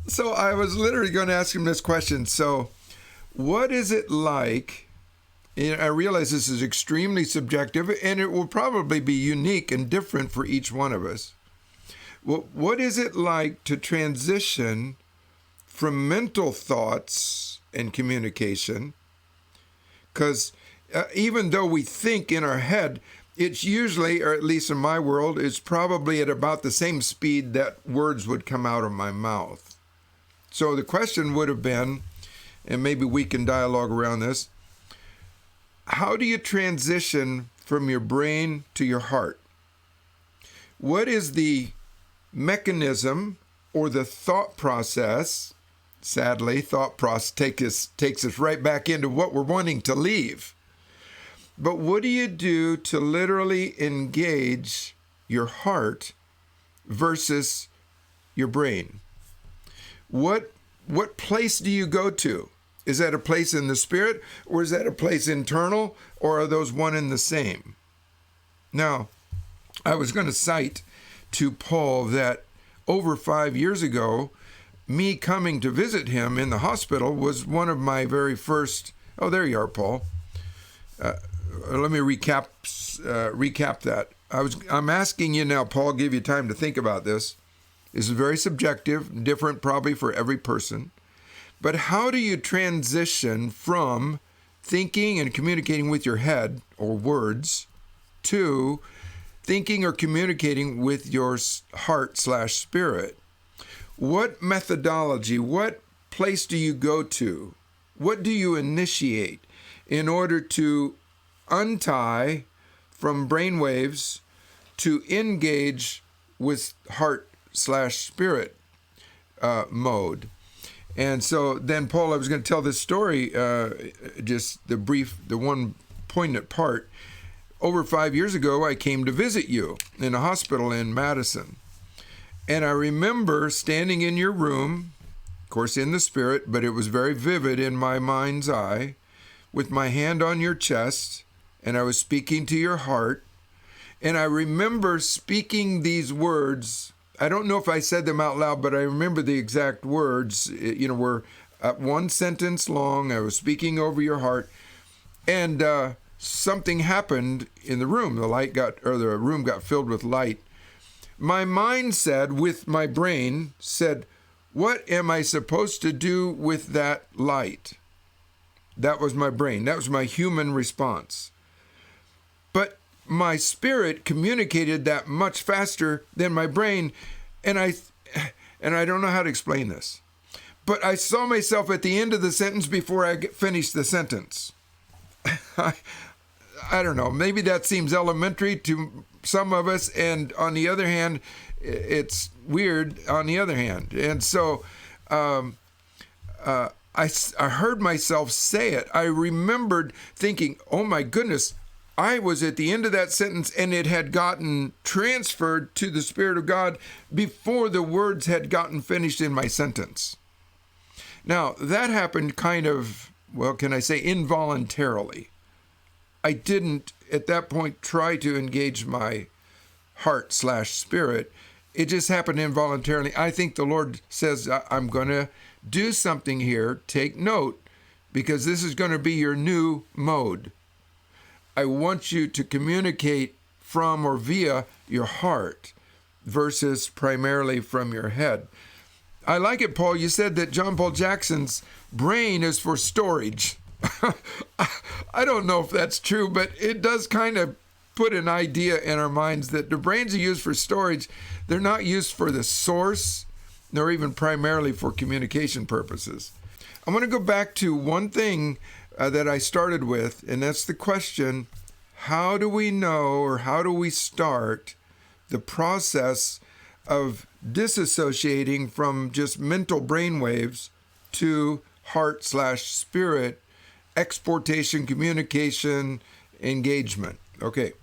So I was literally going to ask him this question. So what is it like? And I realize this is extremely subjective, and it will probably be unique and different for each one of us. What is it like to transition from mental thoughts and communication? Because even though we think in our head, it's usually, or at least in my world, it's probably at about the same speed that words would come out of my mouth. So the question would have been, and maybe we can dialogue around this, how do you transition from your brain to your heart? What is the mechanism or the thought process? Sadly, thought process takes us right back into what we're wanting to leave. But what do you do to literally engage your heart versus your brain? What place do you go to? Is that a place in the spirit, or is that a place internal, or are those one and the same? Now, I was going to cite to Paul that over 5 years ago, me coming to visit him in the hospital was one of my very first. Oh, there you are, Paul. Let me recap that. I'm asking you now, Paul. Give you time to think about this. This is very subjective, different probably for every person. But how do you transition from thinking and communicating with your head or words to thinking or communicating with your heart/spirit? What methodology, what place do you go to? What do you initiate in order to untie from brainwaves to engage with heart/spirit mode? And so then, Paul, I was going to tell this story, just the one poignant part. Over 5 years ago, I came to visit you in a hospital in Madison. And I remember standing in your room, of course in the spirit, but it was very vivid in my mind's eye, with my hand on your chest, and I was speaking to your heart. And I remember speaking these words. I don't know if I said them out loud, but I remember the exact words, were one sentence long. I was speaking over your heart, and something happened in the room. The room got filled with light. My mind said, with my brain, said, what am I supposed to do with that light? That was my brain. That was my human response. But my spirit communicated that much faster than my brain, and I don't know how to explain this. But I saw myself at the end of the sentence before I finished the sentence. I don't know. Maybe that seems elementary to some of us, and on the other hand, it's weird on the other hand. And so I heard myself say it. I remembered thinking, oh my goodness, I was at the end of that sentence, and it had gotten transferred to the Spirit of God before the words had gotten finished in my sentence. Now, that happened kind of, can I say involuntarily. I didn't, at that point, try to engage my heart/spirit. It just happened involuntarily. I think the Lord says, I'm going to do something here. Take note, because this is going to be your new mode. I want you to communicate from or via your heart versus primarily from your head. I like it, Paul. You said that John Paul Jackson's brain is for storage. I don't know if that's true, but it does kind of put an idea in our minds that the brains are used for storage. They're not used for the source, nor even primarily for communication purposes. I'm going to go back to one thing that I started with, and that's the question, how do we know, or how do we start the process of disassociating from just mental brainwaves to heart/spirit exportation, communication, engagement? Okay,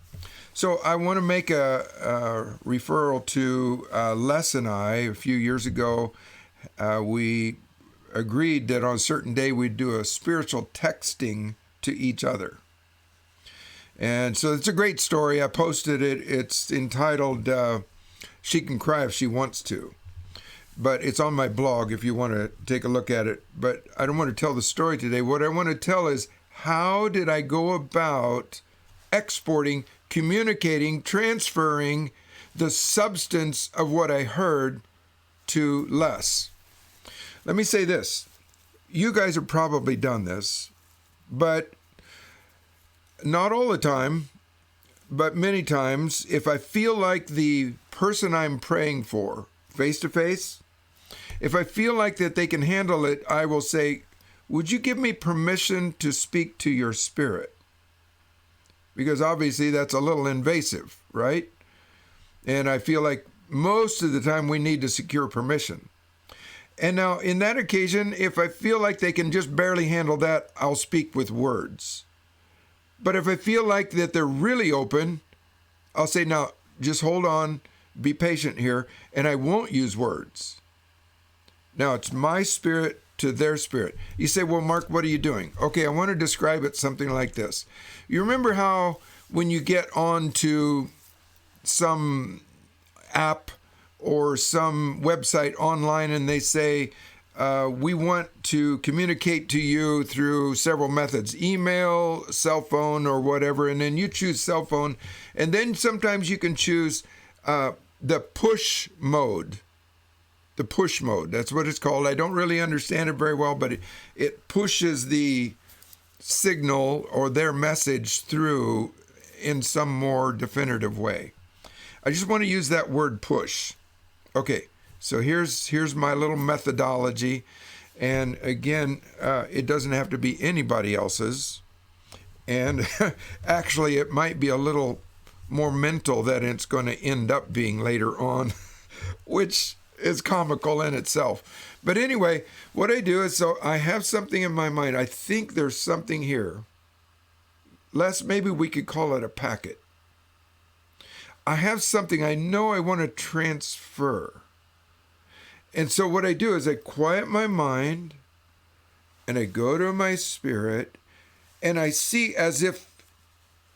so I want to make a referral to Les and I. A few years ago, we agreed that on a certain day we'd do a spiritual texting to each other. And so it's a great story. I posted it. It's entitled, She Can Cry If She Wants to. but it's on my blog if you want to take a look at it. But I don't want to tell the story today. What I want to tell is, how did I go about exporting, communicating, transferring the substance of what I heard to Les? Let me say this. You guys have probably done this, but not all the time, but many times, if I feel like the person I'm praying for, face to face, if I feel like that they can handle it, I will say, would you give me permission to speak to your spirit? Because obviously that's a little invasive, right? And I feel like most of the time we need to secure permission. And now in that occasion, if I feel like they can just barely handle that, I'll speak with words. But if I feel like that they're really open, I'll say, now, just hold on, be patient here, and I won't use words. Now, it's my spirit to their spirit. You say, well, Mark, what are you doing? Okay, I want to describe it something like this. You remember how when you get onto some app or some website online and they say, we want to communicate to you through several methods, email, cell phone, or whatever, and then you choose cell phone, and then sometimes you can choose the push mode. The push mode, that's what it's called. I don't really understand it very well, but it pushes the signal or their message through in some more definitive way. I just want to use that word push. Okay. So here's my little methodology, and again, it doesn't have to be anybody else's, and actually it might be a little more mental than it's going to end up being later on, which is comical in itself. But anyway, what I do is, so I have something in my mind. I think there's something here. Les, maybe we could call it a packet. I have something I know I want to transfer. And so what I do is I quiet my mind and I go to my spirit and I see as if,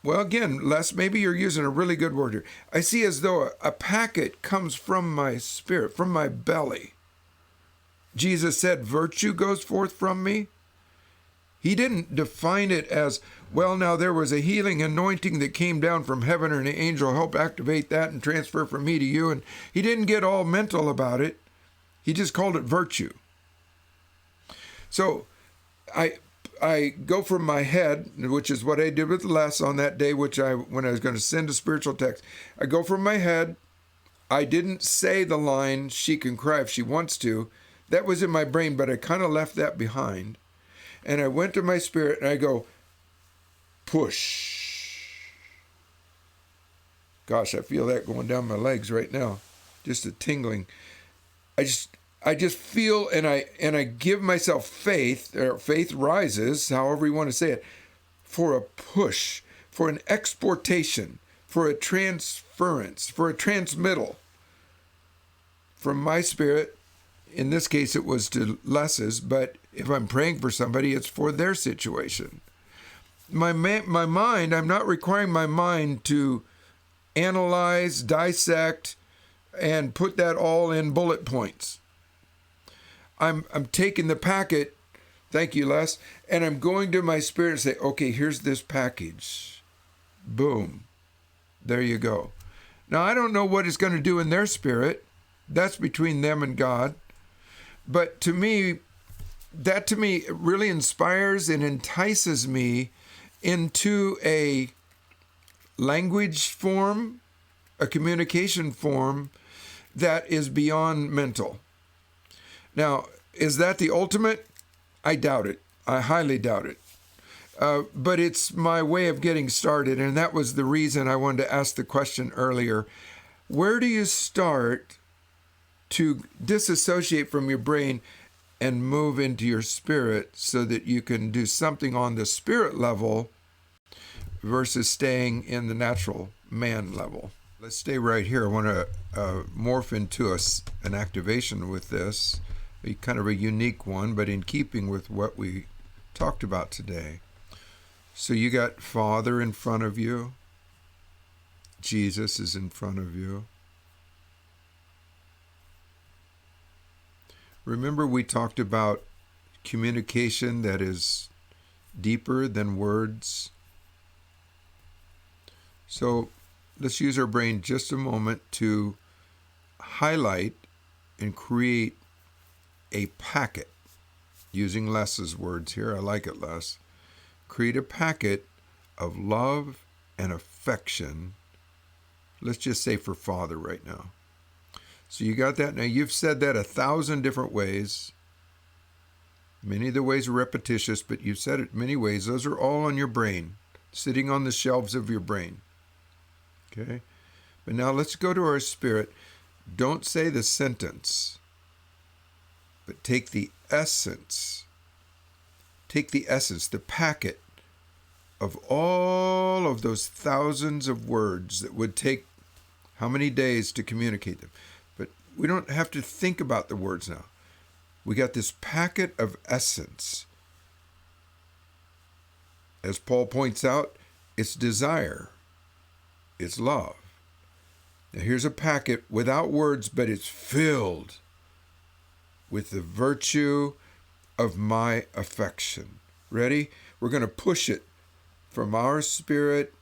well, again, Les, maybe you're using a really good word here. I see as though a packet comes from my spirit, from my belly. Jesus said, virtue goes forth from me. He didn't define it as, well, now there was a healing anointing that came down from heaven and an angel helped activate that and transfer from me to you. And he didn't get all mental about it. He just called it virtue. So I go from my head, which is what I did with Les on that day, when I was going to send a spiritual text. I go from my head. I didn't say the line, she can cry if she wants to. That was in my brain, but I kind of left that behind. And I went to my spirit and I go, push. Gosh, I feel that going down my legs right now. Just a tingling. I just feel and I give myself faith, or faith rises, however you want to say it, for a push, for an exportation, for a transference, for a transmittal from my spirit. In this case, it was to Les's, but if I'm praying for somebody, it's for their situation. My mind, I'm not requiring my mind to analyze, dissect, and put that all in bullet points. I'm taking the packet, thank you, Les, and I'm going to my spirit and say, okay, here's this package. Boom. There you go. Now, I don't know what it's going to do in their spirit. That's between them and God. But to me, that really inspires and entices me into a language form, a communication form that is beyond mental. Now, is that the ultimate? I doubt it. I highly doubt it. But it's my way of getting started, and that was the reason I wanted to ask the question earlier. Where do you start to disassociate from your brain and move into your spirit so that you can do something on the spirit level versus staying in the natural man level? Let's stay right here. I want to morph into an activation with this, kind of a unique one, but in keeping with what we talked about today. So you got Father in front of you. Jesus is in front of you. Remember we talked about communication that is deeper than words? So let's use our brain just a moment to highlight and create a packet. Using Les's words here, I like it, Les. Create a packet of love and affection. Let's just say for Father right now. So you got that? Now you've said that 1,000 different ways. Many of the ways are repetitious, but you've said it many ways. Those are all on your brain, sitting on the shelves of your brain. Okay? But now let's go to our spirit. Don't say the sentence, but take the essence. Take the essence, the packet of all of those thousands of words that would take how many days to communicate them. But we don't have to think about the words now. We got this packet of essence. As Paul points out, it's desire. It's love. Now here's a packet without words, but it's filled with the virtue of my affection. Ready? We're going to push it from our spirit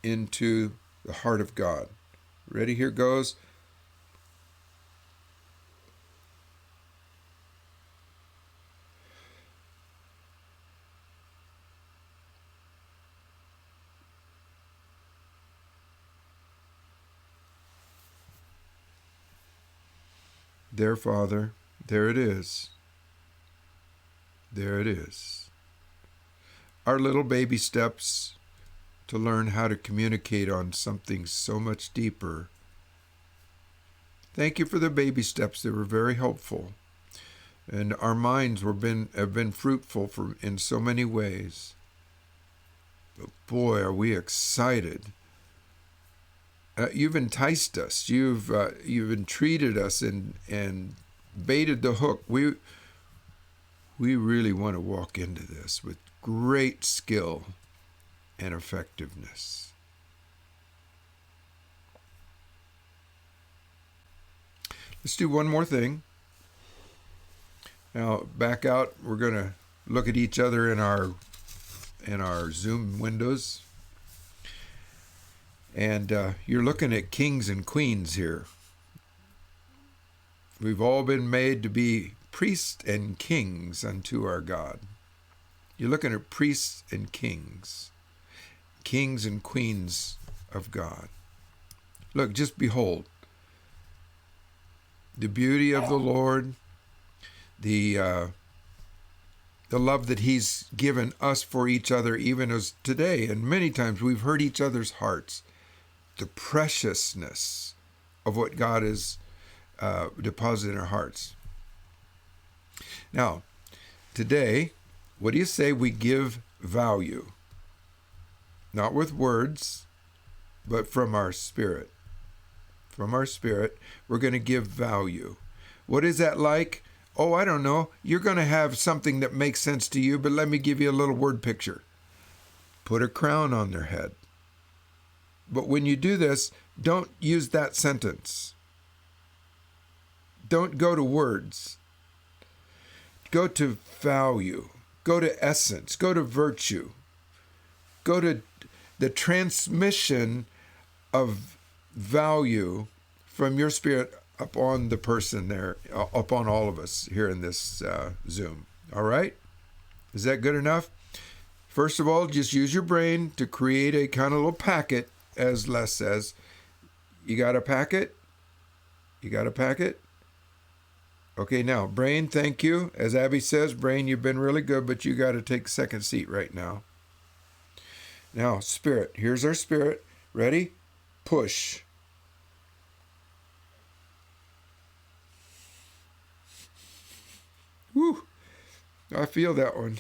into the heart of God. Ready? Here goes. There, Father, there it is. There it is. Our little baby steps to learn how to communicate on something so much deeper. Thank you for the baby steps. They were very helpful. And our minds have been fruitful in so many ways. But boy, are we excited. You've enticed us. You've entreated us and baited the hook. We really want to walk into this with great skill and effectiveness. Let's do one more thing. Now, back out. We're going to look at each other in our Zoom windows. And you're looking at kings and queens here. We've all been made to be priests and kings unto our God. You're looking at priests and kings and queens of God. Look, just behold the beauty of the Lord, the love that He's given us for each other, even as today, and many times we've hurt each other's hearts. The preciousness of what God has deposited in our hearts. Now, today, what do you say we give value? Not with words, but from our spirit. From our spirit, we're going to give value. What is that like? Oh, I don't know. You're going to have something that makes sense to you, but let me give you a little word picture. Put a crown on their head. But when you do this, don't use that sentence. Don't go to words. Go to value. Go to essence. Go to virtue. Go to the transmission of value from your spirit upon the person there, upon all of us here in this Zoom. All right? Is that good enough? First of all, just use your brain to create a kind of little packet. As Les says, you got a packet? You got a packet? Okay, now, brain, thank you. As Abby says, brain, you've been really good, but you got to take second seat right now. Now, spirit. Here's our spirit. Ready? Push. Woo! I feel that one.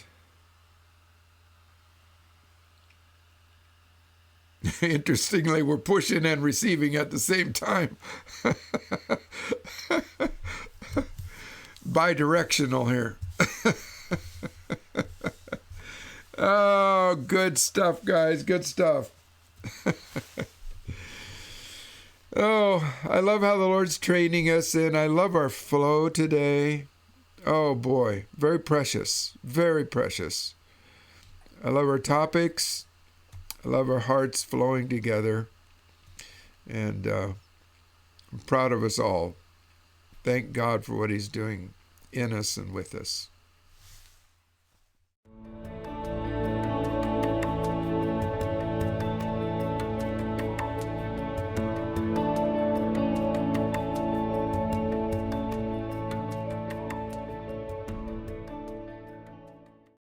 Interestingly, we're pushing and receiving at the same time. Bidirectional here. Oh, good stuff, guys. Good stuff. Oh, I love how the Lord's training us, and I love our flow today. Oh boy, very precious, very precious. I love our topics. I love our hearts flowing together. And I'm proud of us all. Thank God for what He's doing in us and with us.